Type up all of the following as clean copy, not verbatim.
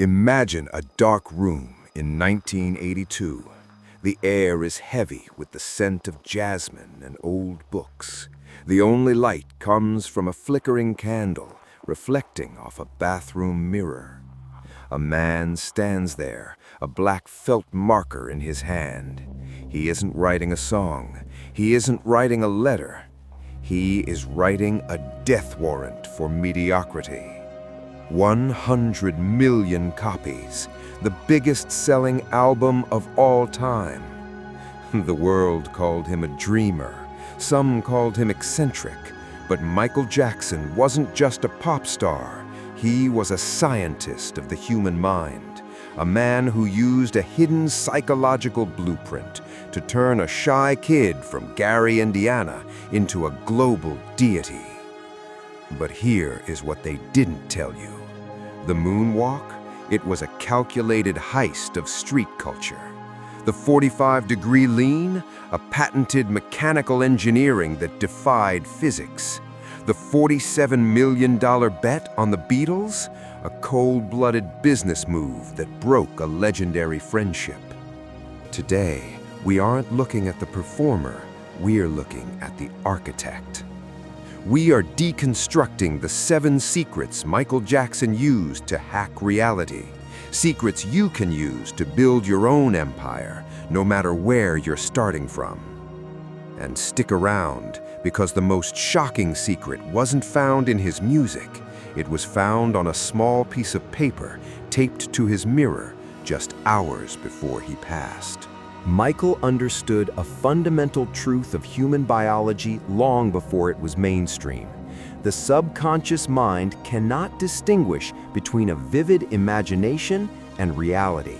Imagine a dark room in 1982. The air is heavy with the scent of jasmine and old books. The only light comes from a flickering candle reflecting off a bathroom mirror. A man stands there, a black felt marker in his hand. He isn't writing a song. He isn't writing a letter. He is writing a death warrant for mediocrity. 100 million copies, the biggest-selling album of all time. The world called him a dreamer. Some called him eccentric. But Michael Jackson wasn't just a pop star. He was a scientist of the human mind, a man who used a hidden psychological blueprint to turn a shy kid from Gary, Indiana, into a global deity. But here is what they didn't tell you. The Moonwalk, it was a calculated heist of street culture. The 45-degree lean, a patented mechanical engineering that defied physics. The $47 million bet on the Beatles, a cold-blooded business move that broke a legendary friendship. Today, we aren't looking at the performer, we're looking at the architect. We are deconstructing the 7 secrets Michael Jackson used to hack reality. Secrets you can use to build your own empire, no matter where you're starting from. And stick around, because the most shocking secret wasn't found in his music. It was found on a small piece of paper taped to his mirror just hours before he passed. Michael understood a fundamental truth of human biology long before it was mainstream. The subconscious mind cannot distinguish between a vivid imagination and reality.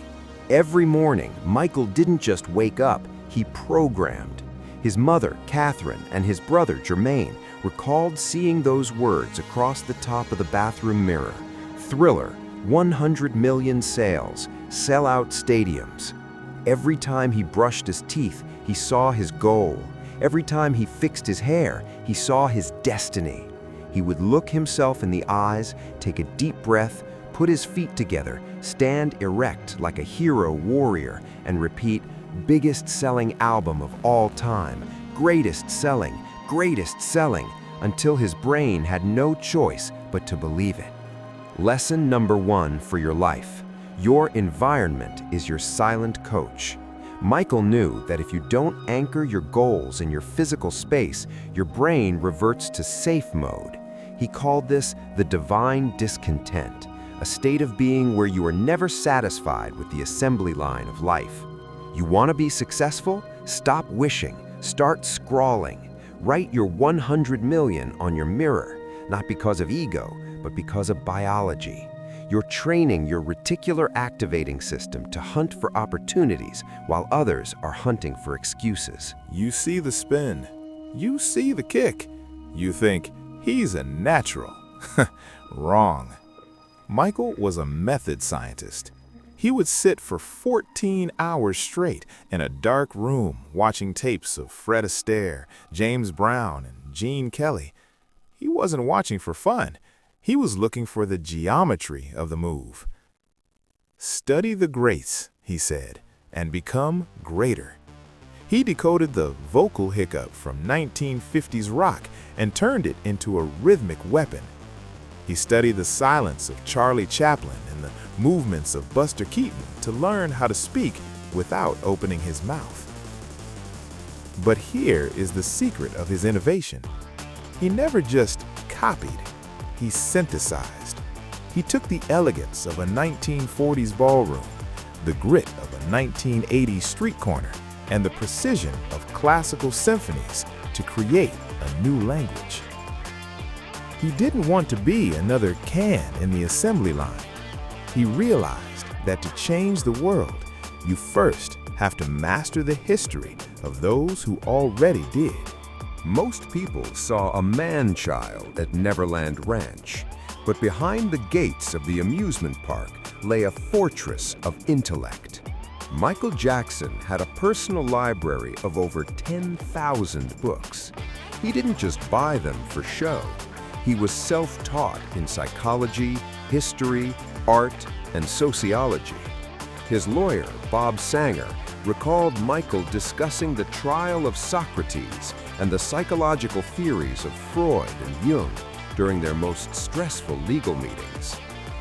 Every morning, Michael didn't just wake up, he programmed. His mother, Catherine, and his brother, Jermaine, recalled seeing those words across the top of the bathroom mirror. Thriller, 100 million sales, sell-out stadiums. Every time he brushed his teeth, he saw his goal. Every time he fixed his hair, he saw his destiny. He would look himself in the eyes, take a deep breath, put his feet together, stand erect like a hero warrior, and repeat, "Biggest selling album of all time, greatest selling," until his brain had no choice but to believe it. Lesson number 1 for your life. Your environment is your silent coach. Michael knew that if you don't anchor your goals in your physical space, your brain reverts to safe mode. He called this the divine discontent, a state of being where you are never satisfied with the assembly line of life. You want to be successful? Stop wishing. Start scrawling. Write your 100 million on your mirror, not because of ego, but because of biology. You're training your reticular activating system to hunt for opportunities while others are hunting for excuses. You see the spin. You see the kick. You think, he's a natural. Wrong. Michael was a method scientist. He would sit for 14 hours straight in a dark room watching tapes of Fred Astaire, James Brown, and Gene Kelly. He wasn't watching for fun. He was looking for the geometry of the move. Study the greats, he said, and become greater. He decoded the vocal hiccup from 1950s rock and turned it into a rhythmic weapon. He studied the silence of Charlie Chaplin and the movements of Buster Keaton to learn how to speak without opening his mouth. But here is the secret of his innovation. He never just copied. He synthesized. He took the elegance of a 1940s ballroom, the grit of a 1980s street corner, and the precision of classical symphonies to create a new language. He didn't want to be another can in the assembly line. He realized that to change the world, you first have to master the history of those who already did. Most people saw a man-child at Neverland Ranch, but behind the gates of the amusement park lay a fortress of intellect. Michael Jackson had a personal library of over 10,000 books. He didn't just buy them for show. He was self-taught in psychology, history, art, and sociology. His lawyer, Bob Sanger, recalled Michael discussing the trial of Socrates and the psychological theories of Freud and Jung during their most stressful legal meetings.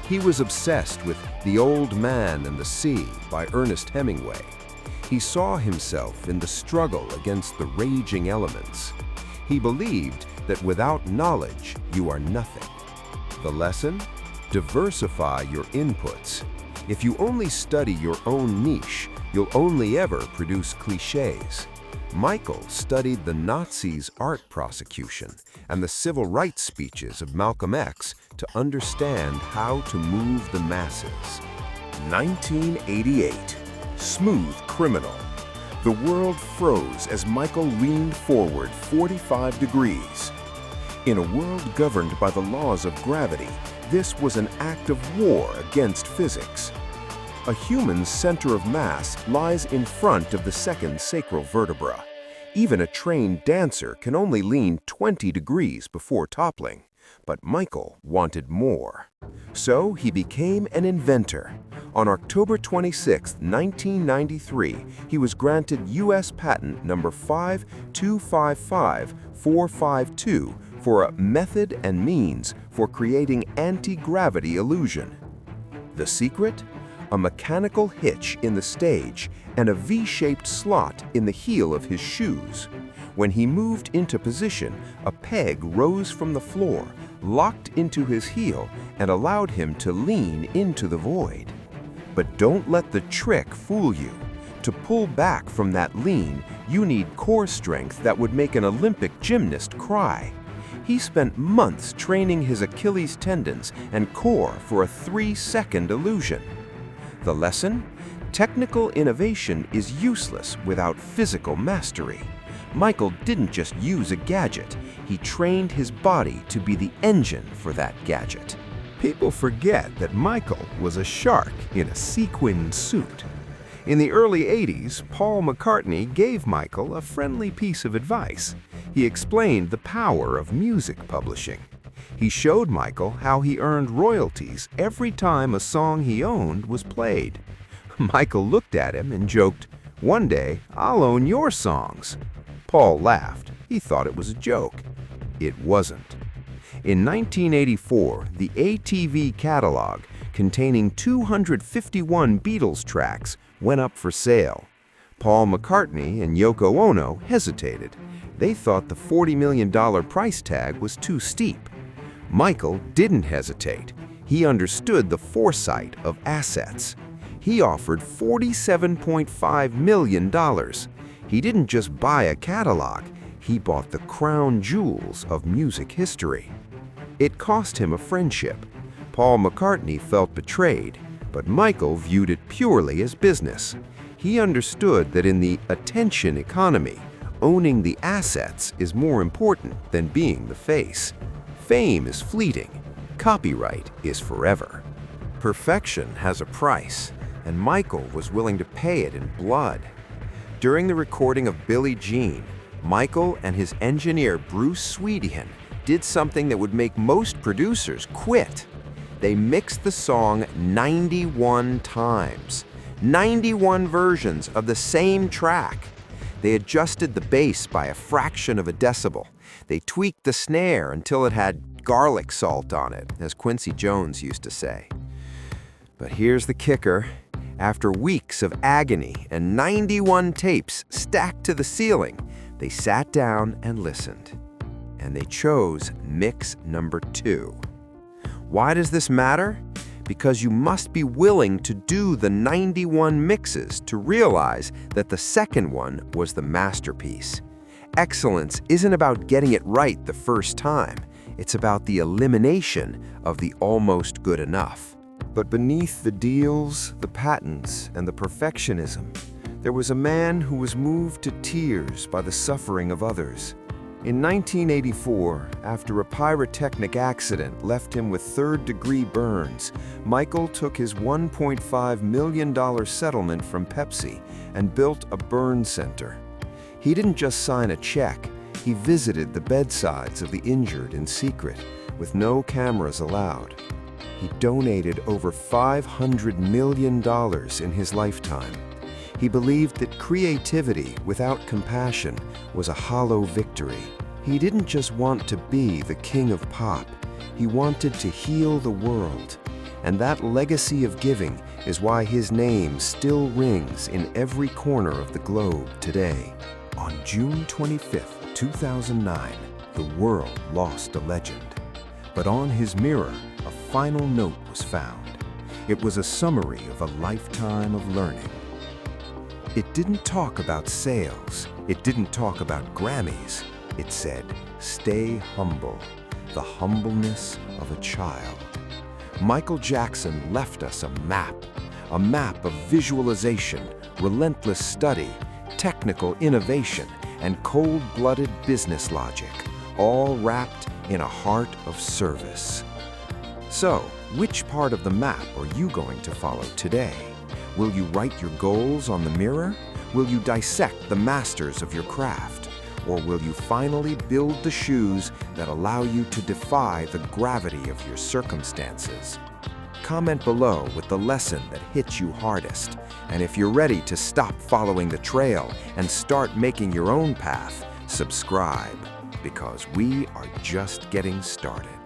He was obsessed with The Old Man and the Sea by Ernest Hemingway. He saw himself in the struggle against the raging elements. He believed that without knowledge, you are nothing. The lesson? Diversify your inputs. If you only study your own niche, you'll only ever produce cliches. Michael studied the Nazis' art prosecution and the civil rights speeches of Malcolm X to understand how to move the masses. 1988. Smooth Criminal. The world froze as Michael leaned forward 45 degrees. In a world governed by the laws of gravity, this was an act of war against physics. A human's center of mass lies in front of the second sacral vertebra. Even a trained dancer can only lean 20 degrees before toppling. But Michael wanted more. So he became an inventor. On October 26, 1993, he was granted U.S. patent number 5255452 for a method and means for creating anti-gravity illusion. The secret? A mechanical hitch in the stage and a V-shaped slot in the heel of his shoes. When he moved into position, a peg rose from the floor, locked into his heel, and allowed him to lean into the void. But don't let the trick fool you. To pull back from that lean, you need core strength that would make an Olympic gymnast cry. He spent months training his Achilles tendons and core for a 3-second illusion. The lesson? Technical innovation is useless without physical mastery. Michael didn't just use a gadget, he trained his body to be the engine for that gadget. People forget that Michael was a shark in a sequin suit. In the early 80s, Paul McCartney gave Michael a friendly piece of advice. He explained the power of music publishing. He showed Michael how he earned royalties every time a song he owned was played. Michael looked at him and joked, "One day, I'll own your songs." Paul laughed. He thought it was a joke. It wasn't. In 1984, the ATV catalog, containing 251 Beatles tracks, went up for sale. Paul McCartney and Yoko Ono hesitated. They thought the $40 million price tag was too steep. Michael didn't hesitate. He understood the foresight of assets. He offered $47.5 million. He didn't just buy a catalog, he bought the crown jewels of music history. It cost him a friendship. Paul McCartney felt betrayed, but Michael viewed it purely as business. He understood that in the attention economy, owning the assets is more important than being the face. Fame is fleeting. Copyright is forever. Perfection has a price, and Michael was willing to pay it in blood. During the recording of Billie Jean, Michael and his engineer Bruce Swedihan did something that would make most producers quit. They mixed the song 91 times. 91 versions of the same track. They adjusted the bass by a fraction of a decibel. They tweaked the snare until it had garlic salt on it, as Quincy Jones used to say. But here's the kicker. After weeks of agony and 91 tapes stacked to the ceiling, they sat down and listened. And they chose mix number 2. Why does this matter? Because you must be willing to do the 91 mixes to realize that the second one was the masterpiece. Excellence isn't about getting it right the first time. It's about the elimination of the almost good enough. But beneath the deals, the patents, and the perfectionism, there was a man who was moved to tears by the suffering of others. In 1984, after a pyrotechnic accident left him with third-degree burns, Michael took his $1.5 million settlement from Pepsi and built a burn center. He didn't just sign a check, he visited the bedsides of the injured in secret, with no cameras allowed. He donated over $500 million in his lifetime. He believed that creativity without compassion was a hollow victory. He didn't just want to be the king of pop. He wanted to heal the world. And that legacy of giving is why his name still rings in every corner of the globe today. On June 25, 2009, the world lost a legend. But on his mirror, a final note was found. It was a summary of a lifetime of learning. It didn't talk about sales. It didn't talk about Grammys. It said, "Stay humble, the humbleness of a child." Michael Jackson left us a map of visualization, relentless study, technical innovation, and cold-blooded business logic, all wrapped in a heart of service. So, which part of the map are you going to follow today? Will you write your goals on the mirror? Will you dissect the masters of your craft? Or will you finally build the shoes that allow you to defy the gravity of your circumstances? Comment below with the lesson that hits you hardest. And if you're ready to stop following the trail and start making your own path, subscribe, because we are just getting started.